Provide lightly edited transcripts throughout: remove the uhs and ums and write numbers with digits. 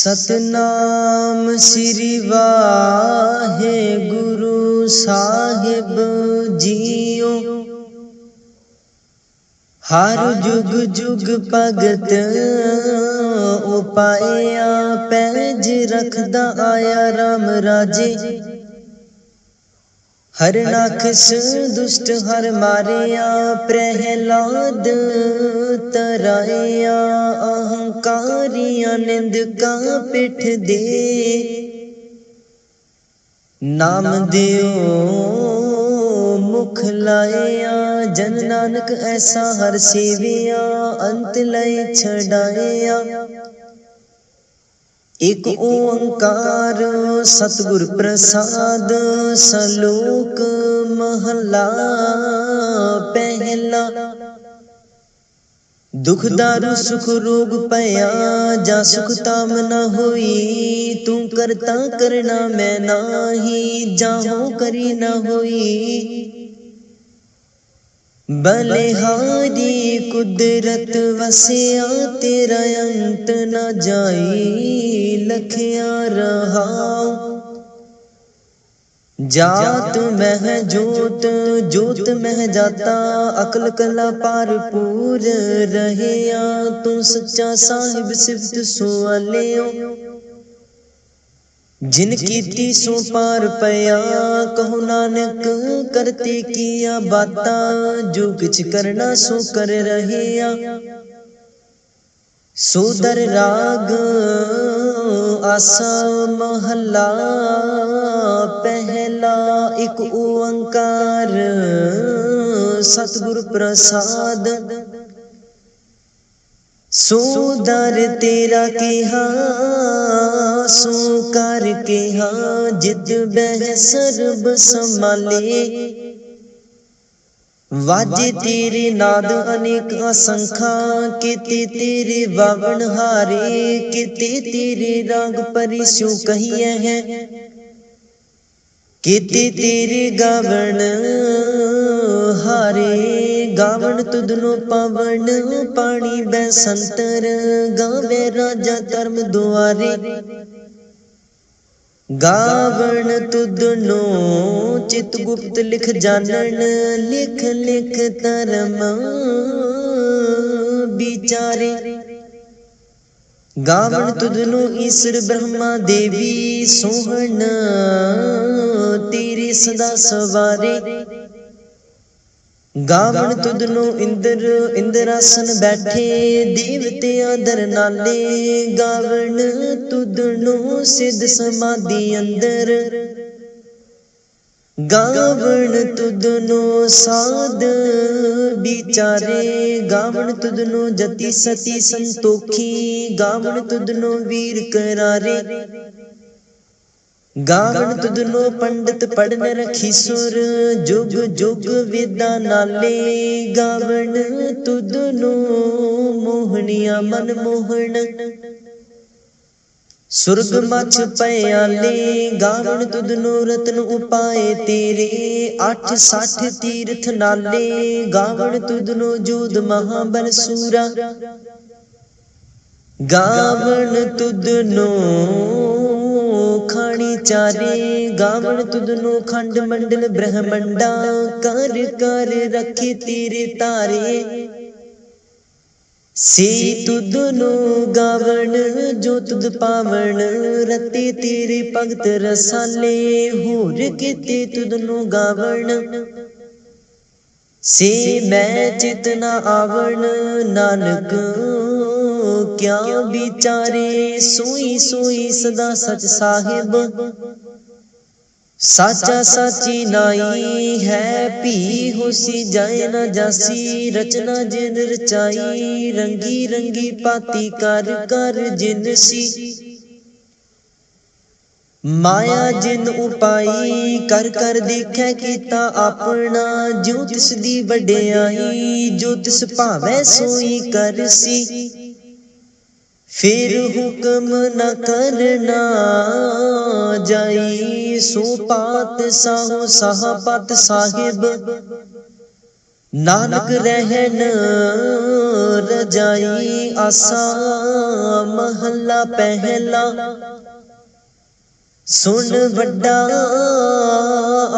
सतनाम श्री वाहे गुरु साहिब जियो। हर जुग जुग भगत उपाया पैज रखदा आया राम राजे। हर नाखस दुष्ट हर मारिया प्रहलाद तराया। अहंकारिया निंदका पिठ दे नाम दियो मुख लाया। जन नानक ऐसा हर सेविया अंत लय छड़ाया। एक ओंकार सतगुर प्रसाद सलोक महला पहला। दुख दारु सुख रोग पया जा सुख ताम न होई। तू करता करना मैं नाही जाहो करी न होई। बलिहारी कुदरत वसिया तेरा अंत न जाई। लखिया रहाओ जात मह जोत जोत मह जाता। अकल कला पारपूर रहया। तू सच्चा साहिब सिफत सुआलियो। जिन कीती सो पार पया कहो नानक करते किया बाता। जो किछ करना सो कर रहया। सोदर राग आसा महला पहला। एक ओंकार सतगुर प्रसाद सोदर तेरा केहा सो कर केहा। जित बह सर्ब संभाले वाजे तेरे नाद अनेक असंखा। केते तेरे वावन हारे केते तेरे राग परिसु कहिए हैं। केते तेरे गावण हारे गावण तुदनो पावन। पानी बैसंतर गावे राजा धर्म दुआरे। गावण तुदनो चित गुप्त लिख जानन। लिख लिख धर्म बिचारे। गावण तुदनो ईश्वर ब्रह्मा देवी सोहन तेरे सदा सवारे। गावण तुदनो इंद्र इंद्रासन बैठे देवते आदर नाले। गावण तुदनो सिद्ध समाधि अंदर। गावण तुदनो साध बिचारे। गावण तुदनो जति सती संतोखी। गावण तुदनो वीर करारे। गावण तुदनो पंडित पढ़न रखी सुर जुग जुग वेदा नाले। गावण तुदनो मोहनिया मन मोहन सुर्ग मछ पयाले। गावण तुदनो रतन उपाय तेरे 860 तीर्थ नाले। गावण तुदनो जोध महाबल सूरा। गावण तुदनो खानी चारे। गावण तुदनो खंड मंडल ब्रह्मंडा। कर कर रखे तेरे तारे। से तुदनो गावण जो तुद पावण। रते तेरे भगत रसाले होर केते तुदनो गावण। से मैं चितना आवण नानक क्या बिचारे। सोई सोई सदा सच साहिब साचा साची नाई है। पी होसी जाए न जासी रचना जिन रचाई। रंगी रंगी पाती कर कर जिनसी। माया जिन उपाई कर कर देखे कीता अपना। जो तिस दी वड्याई जो तिस भावै सोई करसी। फिर हुक्म न करना जाई। सो पात साहो साहपत साहिब नानक रहन रजाई आसा महला पहला। सुन वड्डा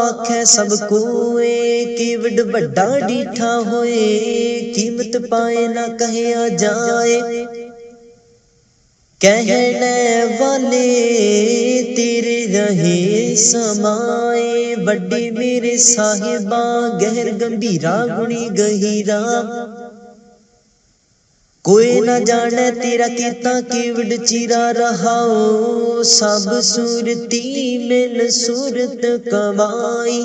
आखे सब कोए केवड वड्डा डीठा होए। कीमत पाए ना कहया जाए कहने वाले तेरे रहे समाए। बड़े मेरे साहिबा गहर गंभीरा गुणी गहीरा। कोई न जाने तेरा कीता केवड चीरा रहाओ। सब सूरती मिल सूरत कमाई।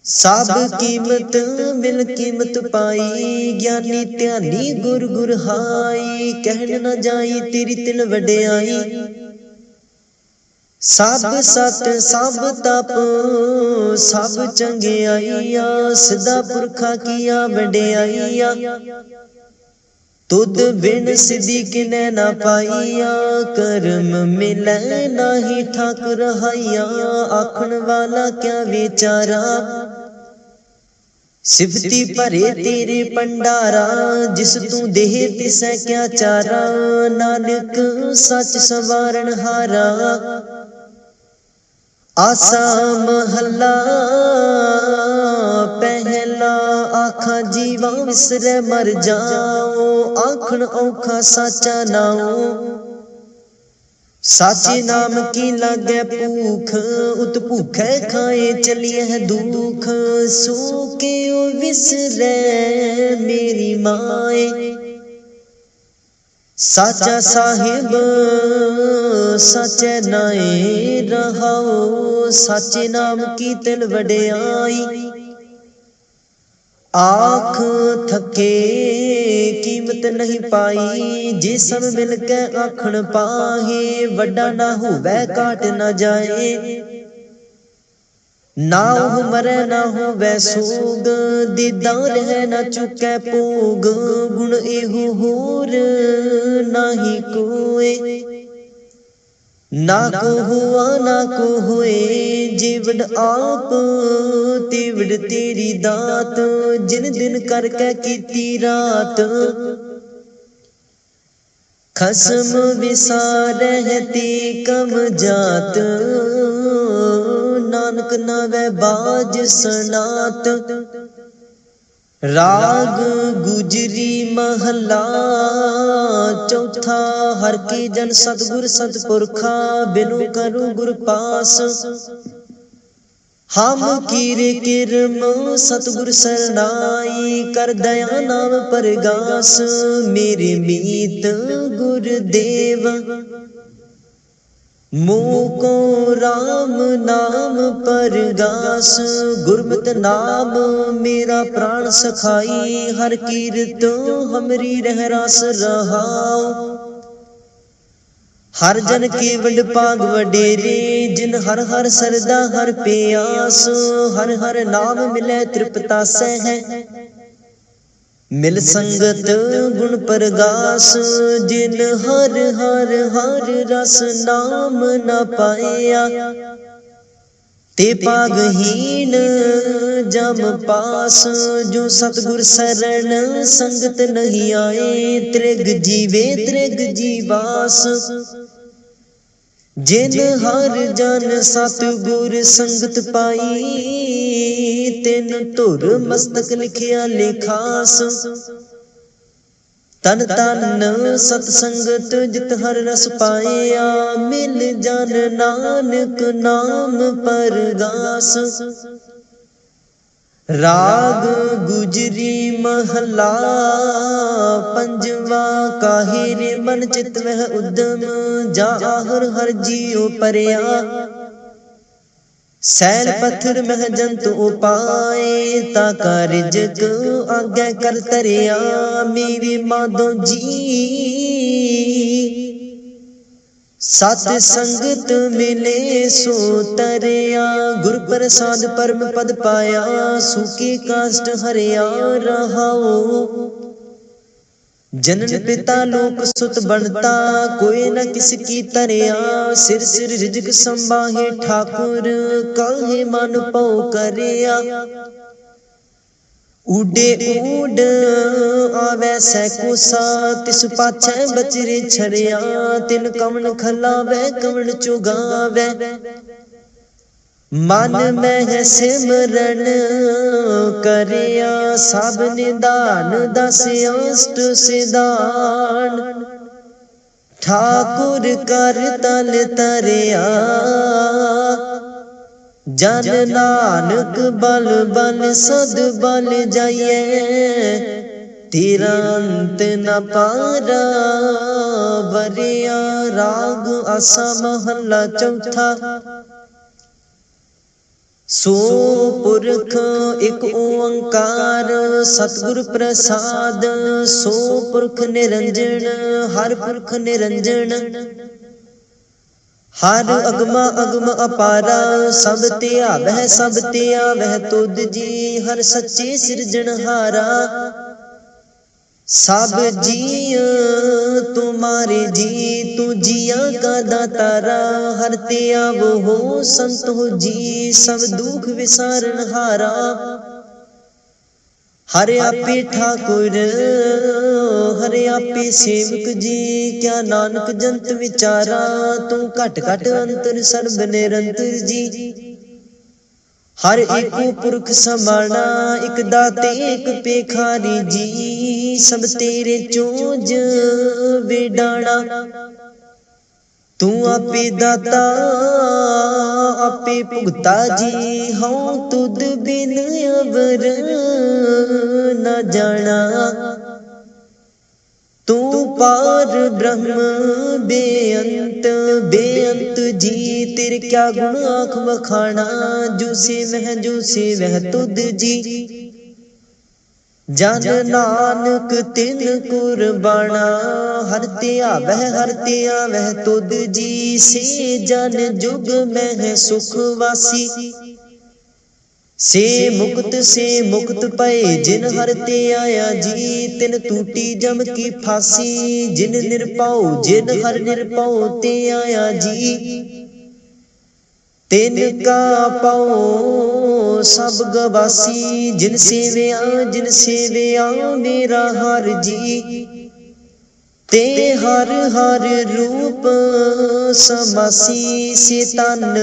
सब कीमत मिल कीमत पाई। ज्ञानी ध्यानी गुर गुर हाई। कहन न जाई तेरी तिल वड्याई। सब सत सब तप सब चंगियाइया। सदा पुरखा किया वड्याइया। तुद बिन सिद्धि किने ना पाइया। कर्म मिलै नाही ठाकुर हाइया। आखन वाला क्या विचारा। सिफती भरे तेरे पंडारा। जिस तू देह तिसै क्या चारा। नानक सच सवारण हारा। आसा महला पहला। आखा जीवा विसरे मर जाओ। आखन औखा साचा नाओ। साचे नाम की लागे भूख। उत भूखे खाए चलिए दुख। सो के ओ विसरे मेरी माए। साचा साहिब साचे नाए रहाओ। साचे नाम की तिल वड्याई। आख थके कीमत नहीं पाई। जे सब मिल के आखन पाहे। वड्डा ना होवे काट ना जाए। ना हो मरे ना होवे सोग। दीदार है ना चुके भोग। गुण एहो होर नाही कोए। ना को हुआ ना को होए। जेवड आप तेवड तेरी दात। जिन दिन करके कीती रात। खसम विसारे ते कम जात। नानक नावे बाज सनात। राग गुजरी महला चौथा। हर के जन सतगुर सतपुरखा। बिनु करूं गुर पास। हम कीरे किरम सतगुर सरनाई। कर दया नाम परगास। मेरे मीत गुरदेव मोको राम नाम परगास। गुरमत नाम मेरा प्राण सखाई। हर कीरत हमरी रहरास रहाओ। हर जन केवड पाग वडेरे। जिन हर हर सरदा हर प्यास। हर हर नाम मिले तृप्तासै है। मिल संगत गुण परगास। जिन हर हर हर रस नाम न पाया। ते पागहीन जम पास। जो सतगुर शरण संगत नहीं आए। त्रिग जीवे त्रिग जीवास। जिन हर जन सतगुर संगत पाई। तिन धुर मस्तक लिखिया लिखास। तन तन सतसंगत जित हर रस पाया। मिल जन नानक नाम परगास। राग गुजरी महला पंजवा। काहे रे मन चित वह उद्यम। जा आहर हर जियो परया। सैल पत्थर मह जंतु उपाए। ताका रिजक आगे कर तरिया। मेरी माधो जी सत संगत मिले सो तरिया। गुर प्रसाद परम पद पाया। सूखे काष्ट हरिया रहाओ। जनन पिता लोक सुत बनता। कोई न किसकी तरिया। सिर सिर रिजक संबाहे ठाकुर। काहे मन पौ करिया। उडे उड आवे सैकोसा, तिस पाछै बचरे छड़िया, तिन कवन खलावे कवन चुगावे। मन में सिमरन करिया, सब निदान दस अष्ट सिधान। ठाकुर कर तल तरिया, जन नानक बल बल सद बल जाइए। तेरा अंत न पारा बरिया। राग आसा महला चौथा। सो पुरख एक ओंकार, सतगुर प्रसाद। सो पुरख निरंजन, हर पुरख निरंजन। हर अगमा अगम अपारा, सब ते आवह सब ते आवह तुध जी। हर सच्चे सिरजनहारा, सब जी तुम्हारे जी। तू जिया का दातारा, हर ते आवो हो संत हो जी। सब दुख विसारन हारा, हरे आपे ठाकुर हरे आपे सेवक जी। क्या नानक जंत विचारा, तू घट घट अंतर सर्ब निरंतर जी। हर एको पुरख समाना, एक दाते एक पेखारी जी। सब तेरे चोज वेडाणा, तू आपे दाता आपे भुगता जी। हूँ तुद बिन अवर न जाना, तू पार ब्रह्म बेअंत बेअंत जी। तेरे क्या गुण आँख बखाना, जो से वह जो से वह तुद जी। जन नानक तिन कुर्बाना, हरते आवह तुद जी। से जन जुग में सुख वासी, से मुक्त पए जिन हरते आया जी। तिन टूटी जम की फांसी, जिन निरपाओ जिन हर निरपाओ ते आया जी। तिन का पाओ सब गवासी, जिन सेविया मेरा हर जी। ते हर हर रूप समासी, से तन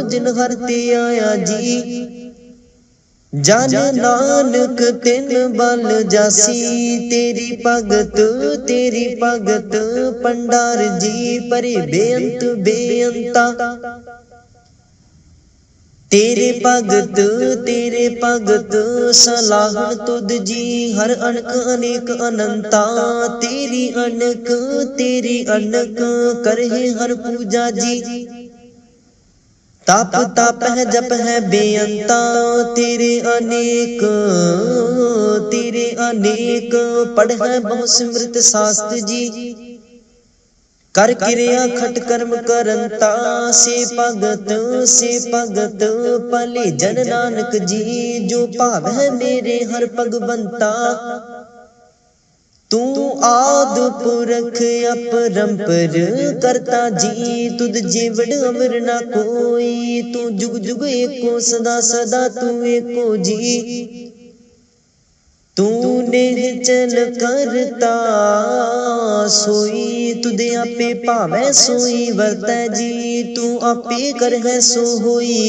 जिन हरते आया जी। जन नानक तिन बल जासी, तेरी भगत पंडार जी। परे बेअंत बेअंता, तेरे भगत सलाहन तुद जी। हर अनक अनेक अनंता, तेरी अनक करहे हर पूजा जी। तप है जप है बेअंता, तेरे अनेक पढ़ है बहु सिमृत शास्त्र जी। कर क्रिया खट कर्म करंता, से भगत पले जन नानक जी। जो भाव है मेरे हर भगवंता, तू आद पुरख अपरंपर करता जी। तुद जीवड़ अमर ना कोई, तू जुग जुग एको सदा सदा तू एको जी। तूने चल करता सोई, तुदे आपे भावै सोई वर्तै जी। तू आपे कर है सो होई,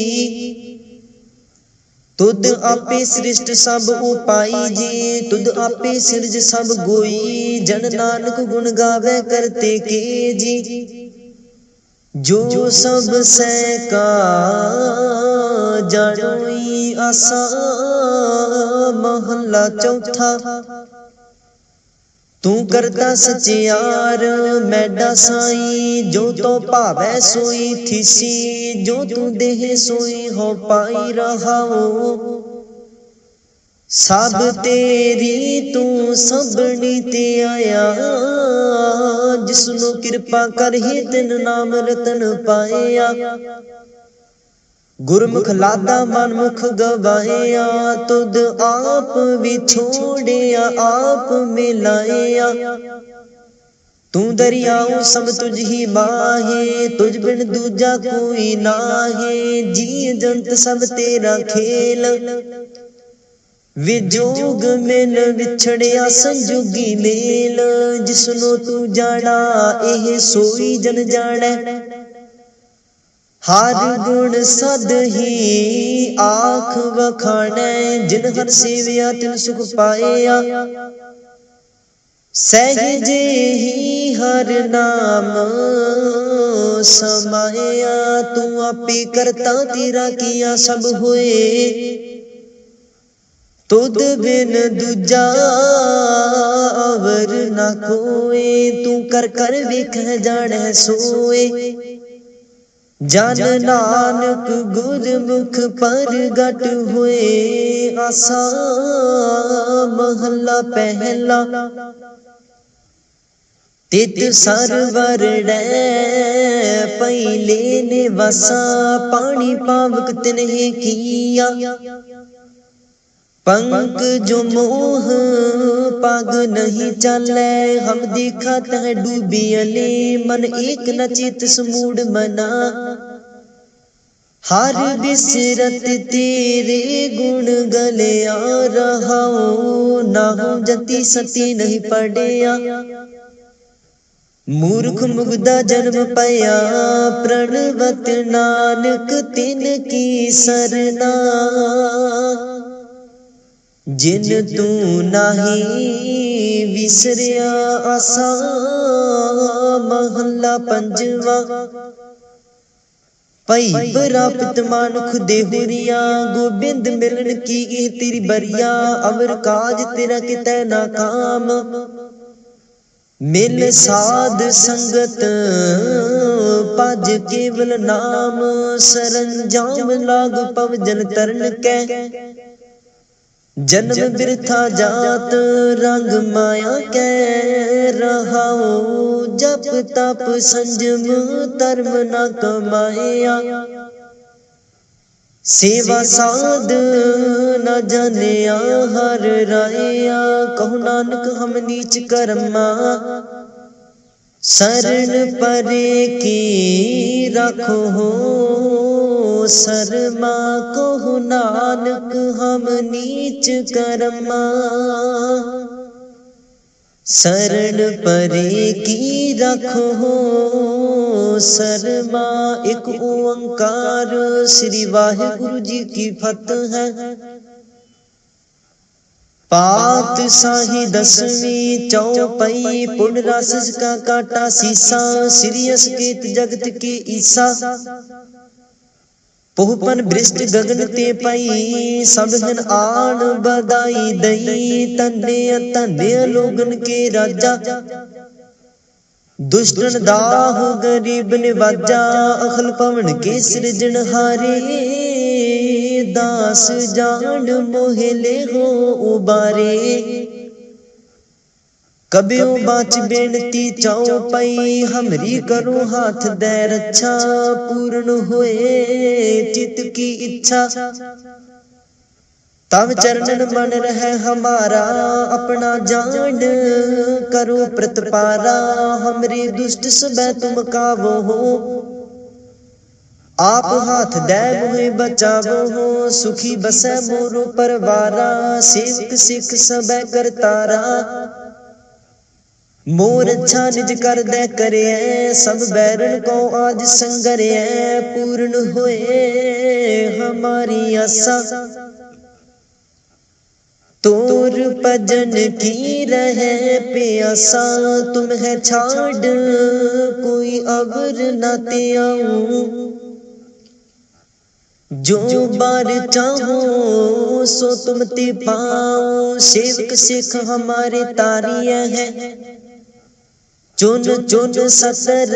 तुद आपे सृष्ट सब उपाई जी। तुद आपे सिरज सब गोई, जन नानक गुण गावे करते के जी। जो सब सैका जानोई, आसा महला चौथा। तू करता सचियार मैडा साई, जो तो भावै सोई थीसी। जो तू देह सोई हो पाई रहाओ, सब तेरी तू सबनी ते आया। जिसनु कृपा कर ही तिन नाम रतन पाया। गुरमुख लादा मनमुख गवाया, तुद आप विछोड़िया आप मिलाया। तू दरियाओ सब तुझ ही माहे, तुझ बिन दूजा कोई नाहे। जी जंत सब तेरा खेल, विजोग मिल विछड़िया संजोगी मेल, जिसनो तू जाना एह सोई जन जाने। हर गुण सद ही आख वखाने, जिन हर सेविया तिन सुख पाया। सहजे ही हर नाम समाया, तू आपे करता तेरा किया सब होए। तुद बिन दूजा अवर ना कोए, तू कर कर वेख जाने सोए। जन नानक गुरमुख परगट हुए, आसा महला पहला। तित सरवर पहले ने वसा, पानी पावक तिन्हे किया। पंक जो मोह पग नहीं चले, हम देखा तह डूबियले। मन एक न चित समूड मना, हर बिसरत तेरे गुण गले आ रहा। ना हो जति सती नहीं पड़िया, मूर्ख मुग्धा जन्म पया। प्रणवत नानक तिन की सरना, जिन तू नाही विसरिया। आसा महला पंजवा। पई प्राप्त मानुख देहुरिया, गोबिंद मिलन की एह तेरी बरिया। अवर काज तेरा कितै ना काम, मिल साध संगत पज केवल नाम। सरंजाम लाग पव जन तरन कै, जन्म बिरथा जात रंग माया कै रहाओ। जप तप संजम धर्म न कमाया, सेवा साध न जानिया हर राया। कहु नानक हम नीच कर्मा, शरण परे की रखो हो शर्मा। कहु नानक हम नीच कर्मा, शरण परे की रखो हो शर्मा। एक ओंकार श्री वाहिगुरु जी की फतह है। पात शाही दसवीं चौपाई, पुण्य राशि का काटा सीसा। श्री असकेत जगत के ईसा, पोहपन बृष्ट गगन ते पाई। सब हन आन बधाई दई, तन्ने तन्ने लोगन के राजा। दुष्टन दाह गरीब निवाजा, अखल पवन के सृजनहारे। दास जान मोहले हो उबारे, कबियो बाच बेनती चौपाई। हमरी करो हाथ दे रक्षा, पूर्ण होए चित की इच्छा। तब चरणन मन रहे हमारा, अपना जान करो प्रतिपारा। हमरे दुष्ट सबे तुम कावो हो, आप हाथ दे मोहे बचावो हो। सुखी बसै मोरो परवारा, सेवक सिख सबे करतारा। मोर अच्छा निज कर दे करे, सब बैरन को आज संगरे। पूर्ण होए हमारी आशा, तोर भजन की रहे प्यासा। तुम है छाड़ कोई अवर न ते आऊं, जो बार चाहो सो तुम ते पाओ। सेवक सिख हमारे तारिया है, चुन चुन सतर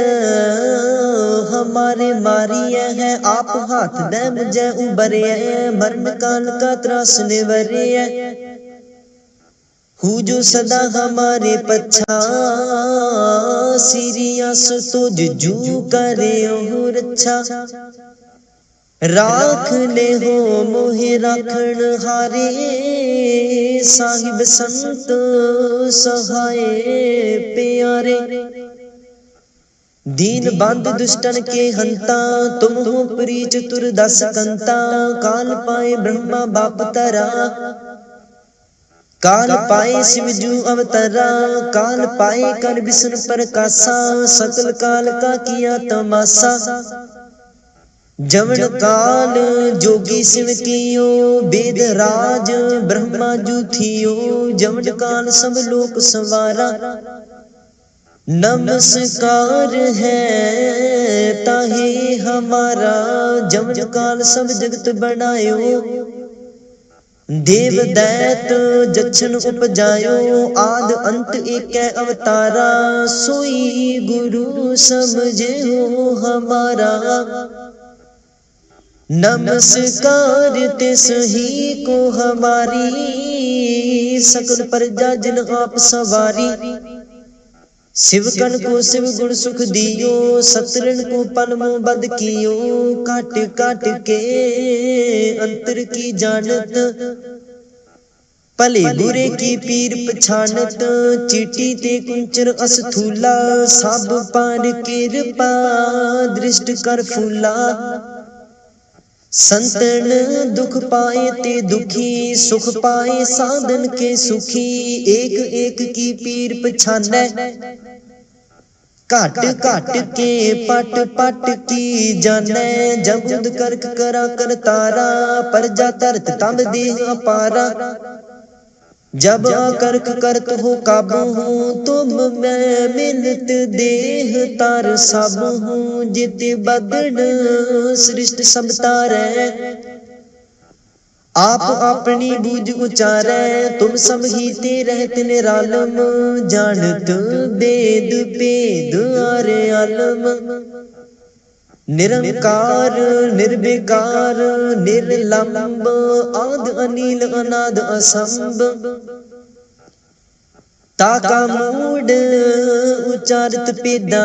हमारे मारिया है। आप हाथ दे मुझे उबरे, मरण काल का त्रास निवरे। हूँ जो सदा हमारे पछा, सीरियस तो जू करे हो रक्षा। राख ले हो मोहे राखण हारे, साहिब संत सहाय प्यारे। दीन बंद दुष्टन के हंता, तुम हो प्री चतुर दस कंता। काल पाए ब्रह्मा बाप तरा, काल पाए शिवजू अवतरा, काल पाए कर विष्णु प्रकाशा, सकल काल का किया तमाशा। जवन काल जोगी शिव कियो, वेद राज ब्रह्मा जू थियो, जवन काल सब लोक संवारा। नमस्कार है ताहे हमारा, जवन काल सब जगत बनायो। देव दैत जछन उपजायो, आद अंत एक अवतारा। सोई गुरु समझे हो हमारा, नमस्कार तिस ही को हमारी। सकल प्रजा जिन आप सवारी, शिवकन को शिव गुण सुख दियो, सतरन को पलमो बद कियो। काट काट के अंतर की जानत, भले बुरे की पीर पछानत। चीटी ते कुंचर अस्थूला, सब पार कृपा दृष्ट कर फूला। संतन दुख पाए ते दुखी, सुख पाए साधन के सुखी। एक एक की पीर पछानै, घाट घाट के पट पट की जानै। जब उद करक करा कर तारा, प्रजा तरत तब देह अपारा। जब आकर्क करत हो काबू हूँ, तुम मैं मिलत देह तार सब हूँ। जिते बदन सृष्ट सब तारै, आप अपनी बूझ उचारै। तुम सब ही ते रहत निरालम, जानत वेद भेद आरे आलम। निरंकार निर्विकार निर्लंब, आद अनिल अनाद असंभ। ताका मूड उचारत पेदा,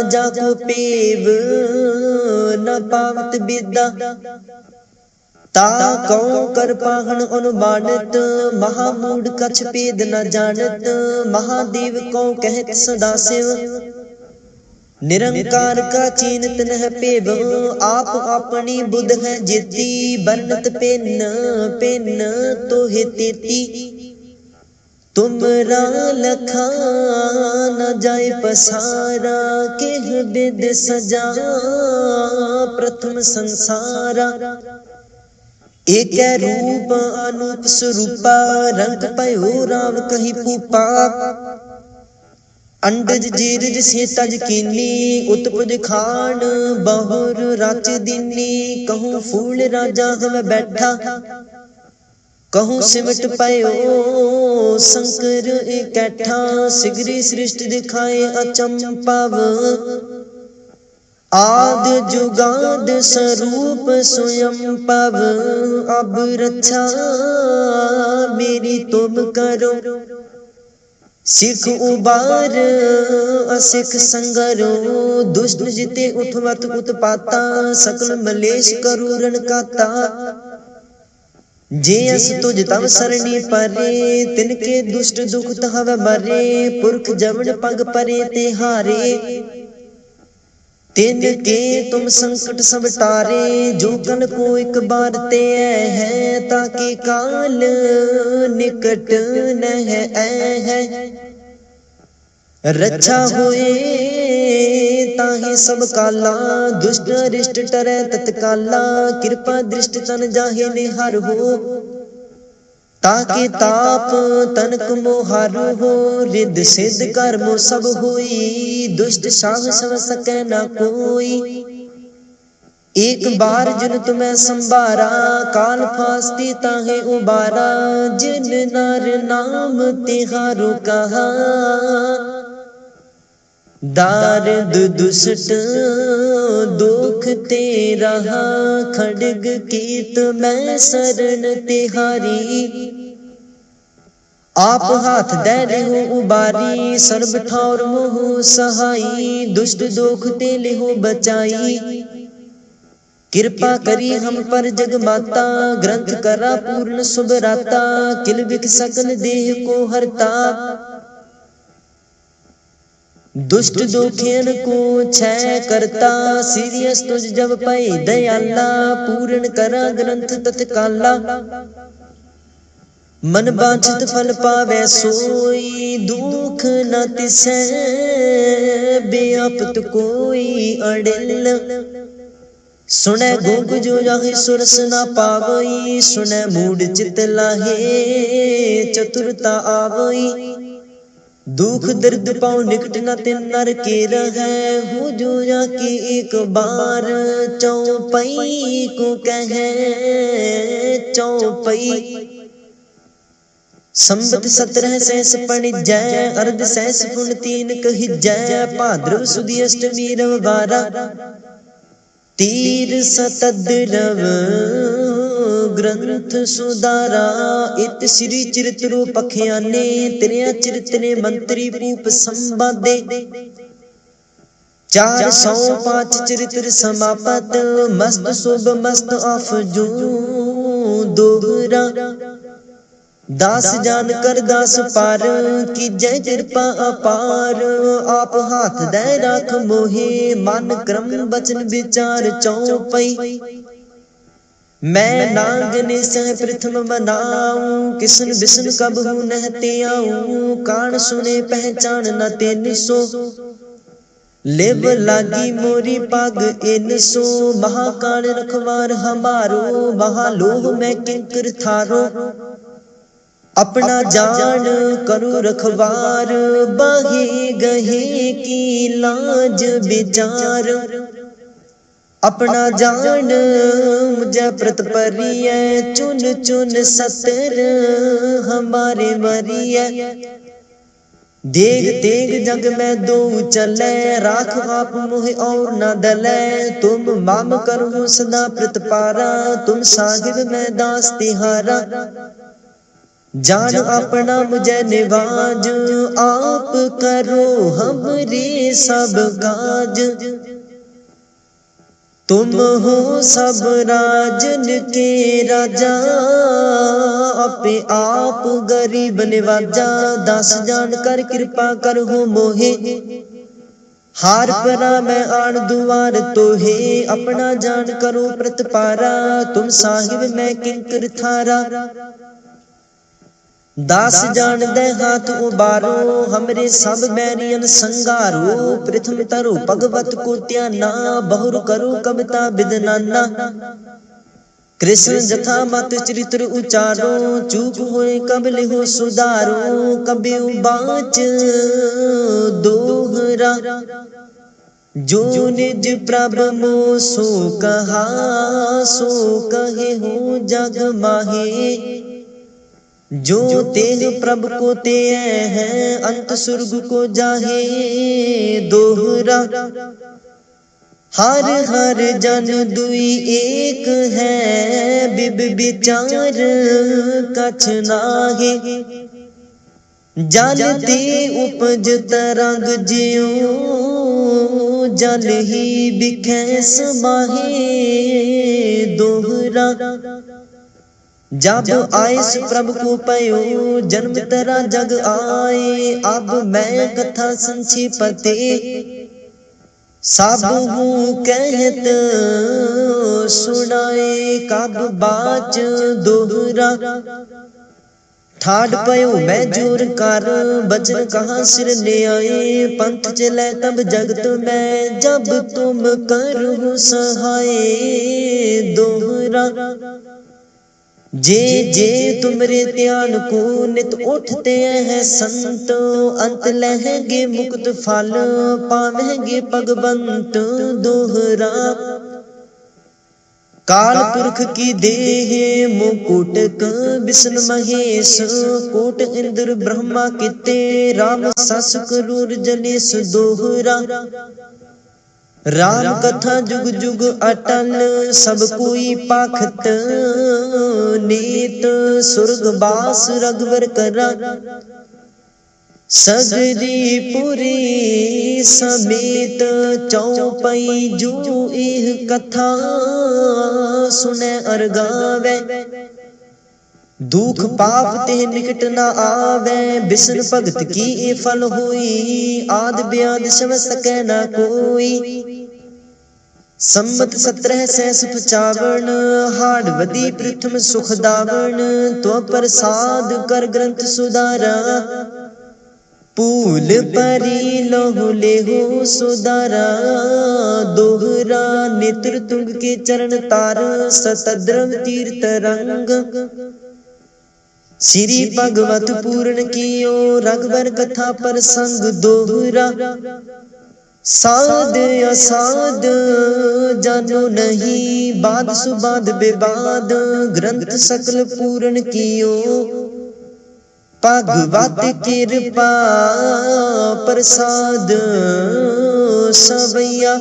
जाको पेव न पावत बेदा। ताको कर पाहन अनुमानत, महामूड कछ पेद न जानत। महादेव को कहत सदाशिव, निरंकार का चीनत नह पेव। आप अपनी बुध है जेती, बनत पेन पेन तो है तेती। तुमरा लखा न जाए पसारा, केह वेद सजा प्रथम संसारा। एक रूप अनूप स्वरूपा, रंग पयो राम कही पूपा। अंडज जीरज से तज कीनी, उत्पज खान बहुर राच दीनी। कहूँ फूल राजा हम बैठा, कहूँ सिमट पयो शंकर इकट्ठा। सिगरी सृष्टि दिखाए अचंपव, आद जुगाद स्वरूप स्वयं पव। अब रक्षा मेरी तुम करो, सिख उबार असिख संगरो। दुष्ट जिते उठवत उत्पाता, सकल मलेश करूरन काता। जे अस तुझ तव सरणी परे, तिनके दुष्ट दुख तहव मरे। पुरख जमन पग परे ते हारे, तिनके तुम संकट सब टारे। जो कल को एक बार ते है, ताकि काल निकट न है। रक्षा होए ताहि सब काला, दुष्ट अरिष्ट टरै तत्काला। कृपा दृष्टि तन जाहे निहार हो, ताकि ताप तनक मोहार हो। रिद्ध सिद्ध कर्म सब होई, दुष्ट साह सव सकै न कोई। एक बार जिन तुम्हें संभारा, काल फास्ती ताहे उबारा। जिन नर नाम तिहारो कहा, दारद दुष्ट दुख ते रहा। खड्ग कीत मैं शरण तिहारी, आप हाथ दे रहो उबारी। सर्ब ठौर मोह सहाई, दुष्ट दोख ते लेहो बचाई। कृपा करी हम पर जग माता, ग्रंथ करा पूर्ण शुभ राता। किल बिक सकल देह को हरता, दुष्ट दोखेन को क्षय करता। सीरियस तुझ जब पाई दयाला, पूर्ण करा ग्रंथ तत्काला। मन बांछित फल पावे सोई, दुख न तिसै बेअपत कोई अड़िल। सुनै गूंग जो जाहि सुरस न पावई, सुनै मूड चित लाहे चतुरता आवई। दुख दर्द पाओ निकट न तिन नर के रहै, हो जो जाके एक बार चौपई को कहे चौपई। संबत 17 सहस पणिजै, अर्ध सहस पुन 3 कहिजै। भाद्रव सुदी अष्टमी रविवारा, तीर सतद्रव ग्रंथ सुधारा। इत श्री चरित्रो पखियाने, त्रिया चरित्रे मंत्री भूप संवादे। 405 चरित्र समापत, मस्त शुभ मस्त अफजू दोहरा। दास जान कर दास पार, की जय कृपा अपार। आप हाथ दे राख मोहे, मन क्रम बचन विचार चौपई। मैं नागने सह प्रथम बनाऊं, किसन बिसन कबहू नहते आऊं। कान सुने पहचान न तेन सो, लेव लागी मोरी पाग इन सो। महाकाल रखवार हमारो, महालोह मैं किंकर थारो। अपना जान करू रखवार, बाहे गहे की लाज विचार। अपना जान मुझे प्रत परिय, चुन चुन सतर हमारे मरिय। देग तेग जग में दो चले, राख आप मोह और न दले। तुम माम करो सदा प्रतिपारा, तुम साहिब में दास तिहारा। जान अपना मुझे निवाज, आप करो हमरे सब काज। तुम हो सब राजन के राजा, अपे आप गरीब निवाजा। दास जान कर कृपा कर हो मोहे, हार परा मैं आन दुआर तोहे। अपना जान करो प्रतिपारा, तुम साहिब मैं किंकर थारा। दास जान दे हाथ उबारो, हमरे सब बैरियन संगारो। प्रथम तरो भगवत को त्याना, बहुर करो कविता विदनाना। कृष्ण जथा मत चरित्र उचारो, चूक होए कब लिहो सुधारो। कभी बाच दोहरा, जो निज प्रभ मो सो कहा। सो कहे हो जग माहे, जो तेग प्रभ को ते है। अंत सुर्ग को जाहे दोहरा। हर हर जन दुई एक है, बिब विचार कछ नाहे। जल ते उपज तरंग ज्यों, जल ही बिखे समाहे दोहरा। जब आयस प्रभु को पयो, जन्म तेरा जग आए। अब मैं कथा संक्षिपते, सब हूँ कहत सुनाए। कब बाच दोहरा, ठाड पयो मैं जोर कर। बचन कहाँ सिर ले आए, पंथ चले तब जगत में। जब तुम करो सहाय दोहरा। जे जे तुमरे ध्यान को नित उठते हैं संत। अंत लहेंगे मुक्त फल, पावेंगे भगवंत दोहरा। काल पुरख की देह मुकुट, विष्णु महेश कोट। इंद्र ब्रह्मा किते, राम सस क्रूर जनेश दोहरा। राम कथा जुग जुग अटल, सब कोई पाखत नीत। स्वर्गवास रघुवर करा, सगरी पुरी समेत। चौपई जो एह कथा सुने अर गावे। दुख पाप ते निकट न आवे, विष्णु भगत की ए फल होई। आद ब्याद सव सकै न कोई, संमत 1755 हाड़ वदी प्रथम सुख दावण तो प्रसाद कर ग्रंथ सुधारा पूल परी लोह लेहो सुधारा दोहरा नेत्र तुंग के चरण तार सतद्रव तीर्थ रंग श्री भगवत पूर्ण कियो रघुवर कथा प्रसंग दोहरा साध असाध जानो नहीं बाद सुबाद बेबाद ग्रंथ सकल पूर्ण कियो भगवत कृपा प्रसाद सवैया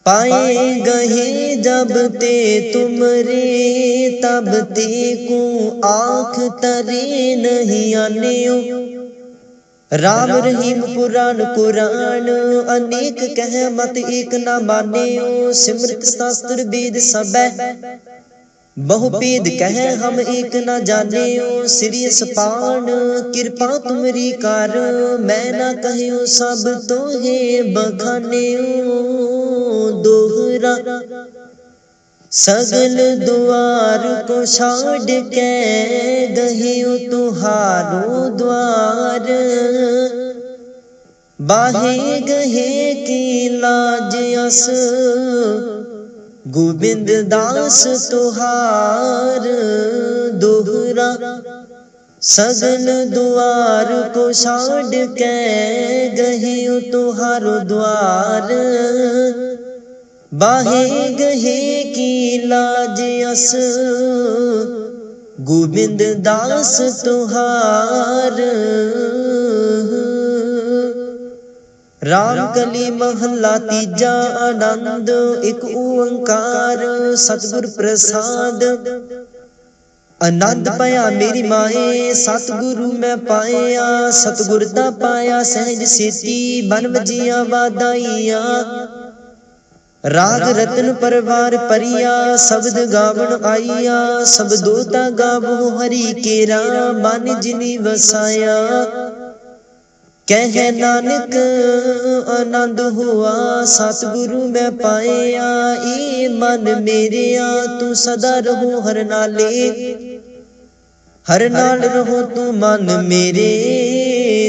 पाए गहे जब ते तुमरे तब ते को आँख तरे नहीं आन्यो राम रहीम पुराण कुरान अनेक कह मत एक न मान्यो सिमरत शास्त्र वेद सब बहुपेद कह हम एक न जान्यो श्री सपान कृपा तुमरी कार मैं न कहयो सब तो है बखान्यो दोहरा सगल द्वार को छाड़ के गहियो तुहारो द्वार बाहे गहे की लाज अस गोविंद दास तुहार दोहरा सगल द्वार को छाड़ के गहियो तुहारो द्वार बाहे गहे की लाज अस गोविंद दास तुहार राम कली महला तीजा आनंद एक ओंकार सतगुर प्रसाद आनंद पाया मेरी माए सतगुरु मैं पाया सतगुर दा पाया सहज सेती बन वजिया वादाइया राग रतन परवार परिया शब्द गावन आइया सब दोता गावो हरि केरा मन जिनी वसाया कह नानक आनंद हुआ सतगुरु मैं पाया ए मन मेरिया तू सदा रहो हर नाले हर नाल रहो तू मन मेरे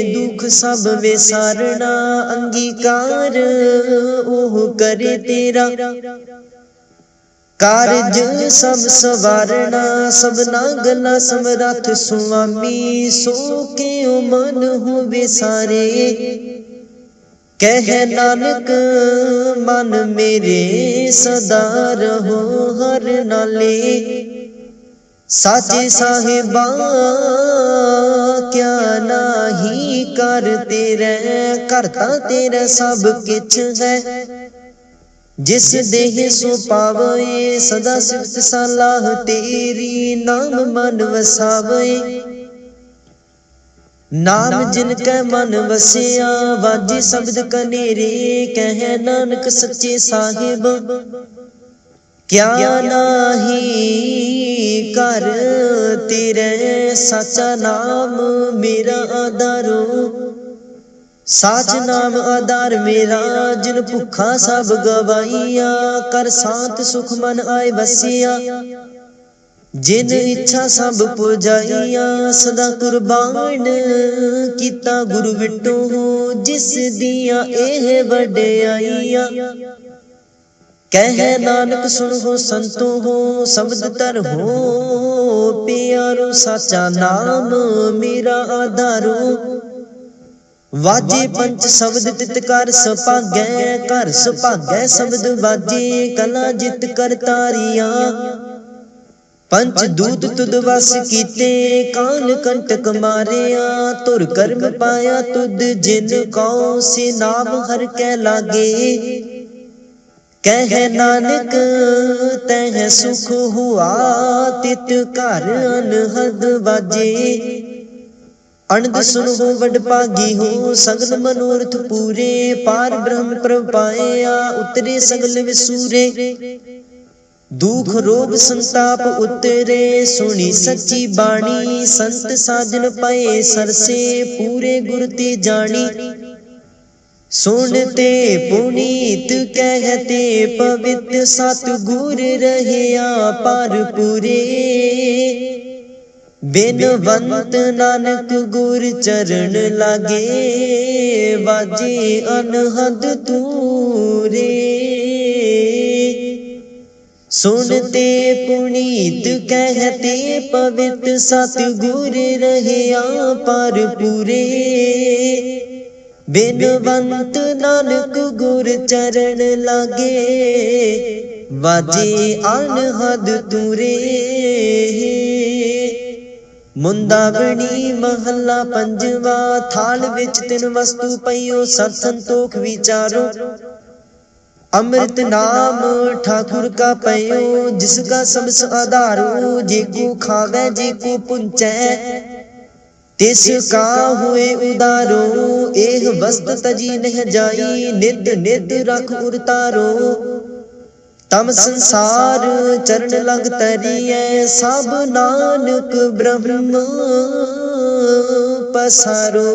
दुख सब विसारना अंगीकार ओह करे तेरा कारज सब सवारना सबना गला समरथ सुआमी सो के मन हो विसारे कह नानक मन मेरे सदा रहो हर नाले साचे साहिबा क्या नाही कर तेरे करता तेरा सब किछ है जिस देह सो पावे सदा सिफत सलाह तेरी नाम मन वसावे नाम जिनके मन वसिया वाजे शब्द कनेरे कह नानक सच्चे साहिब क्या नाही कर तेरे सच्चा नाम मेरा आधारो साच नाम आधार मेरा जिन भुखा सब गवाइया कर शांत सुख मन आए बसिया जिन इच्छा सब पुजाइया सदा कुर्बान किता गुरु विटो हो जिस दिया एह वड्याइया कह नानक सुन हो संतो हो शब्द तर हो प्यारो साचा नाम मेरा आधारो वाजे पंच शब्द तित कर सभागै घर सभागै शब्द वाजे कला जित कर तारिया पंच दूत तुद वस कीते काल कंटक मारिया तुर कर्म पाया तुद जिन कौ से नाम हर कै लागे कह नानक तह सुख हुआ तित घर अनहद बाजे अनद सुन हो वड भागी हो सगल मनोरथ पूरे पार ब्रह्म प्रभ पाया उतरे सगल विसूरे दुख रोग संताप उतरे सुनी सच्ची बाणी संत साजन पाए सरसे पूरे गुर ते जानी सुनते पुनीत कहते पवित्र सतगुर रहया पार पूरे। बिनवंत नानक गुर चरण लागे बाजे अनहद तूरे। सुनते पुनीत कहते पवित्र सतगुर रहया पार पूरे। बिनवंत नानक गुर चरण लागे बाजे अनहद तूरे। मुंदावणी महला पंजवा। थाल विच तिन वस्तु पईओ सत संतोख विचारो। अमृत नाम ठाकुर का पयो जिसका सबस आधारो। जेको खावे जेको पुंचै तिसका हुए उदारो। एह वस्त तजी नह जाई नित नित रख उरतारो। तम संसार चरण लग तरिए सब नानक ब्रह्म पसारो।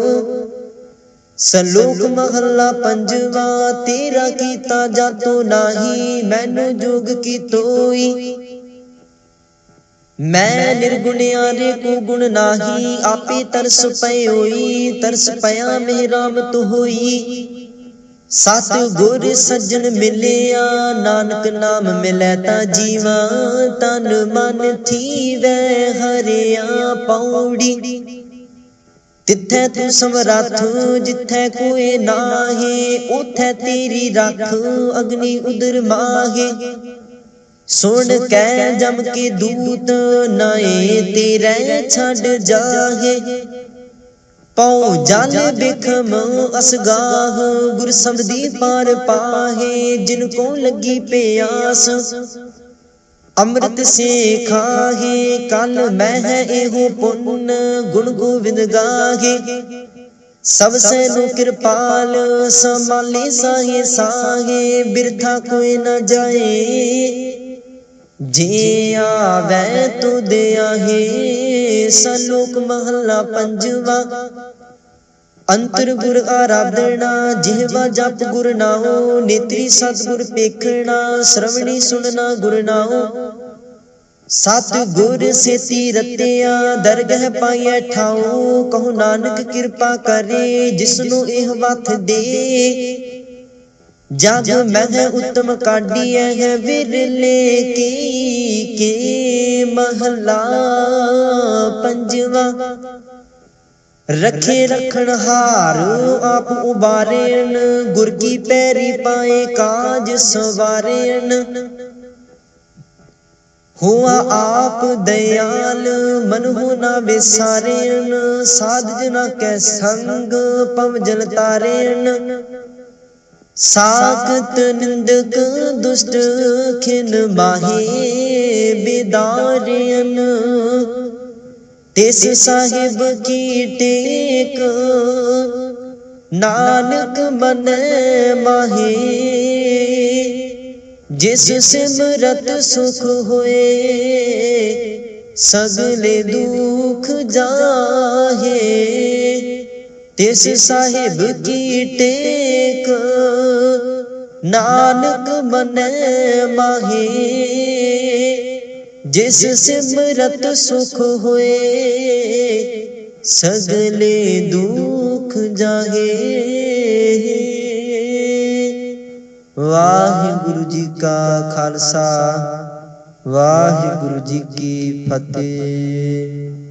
सलोक महला पंजवा। तेरा कीता जातो नाही मैनू जोग की तोई। मैं निर्गुणियारे को गुण नाही आपे तरस पय होई। तरस पया में राम तो होई। सत गुर सज्जन मिलिया नानक नाम मिलै ता जीवा। तन मन थीवै हरिया पौड़ी। तिथै तू समरथ जिथै कोई नाहे। उथै तेरी रख अग्नि उदर माहे। सुन कै जम के दूत नाए तेरे छड़ जाहे। पौ जल बिखम असगाह गुर सबदी पार पाहे। जिनको लगी प्यास अमृत से खाहे। कल मह एहो पुण्य गुण गोविंद गाहे। सब सैनो कृपाल संभाले साहे साहे। बिरथा कोई न जाए जे आवे तुद आहे। सलोक महला पंजवा। अंतर गुर आराधना जिहवा जप गुर नाओ। नेत्री सतगुर पेखना श्रवणी सुनना गुर नाओ। सतगुर सेती रतिया दरगह पाइए ठाओ। कहो नानक कृपा करे जिसनु एह वथ दे। जग मह उत्तम काढ़िया है विरले के महला पंजवा। रखे रखन हार आप उबारेन गुर की पैरी पाए काज सवारेन। हुआ आप दयाल मन हो ना विसारेन। साध जना कै संग पव जल तारेन। साखत निंदक दुष्ट खिन माहे बिदारेन। तिस साहिब की टेक नानक मन माहे। जिस सिमरत सुख होए सगले दुख जाहे। तिस साहिब की टेक नानक मन माहे। जिस सिमरत सुख होए सगले दुख जाहे। वाहिगुरु जी का खालसा वाहिगुरु जी की फतेह।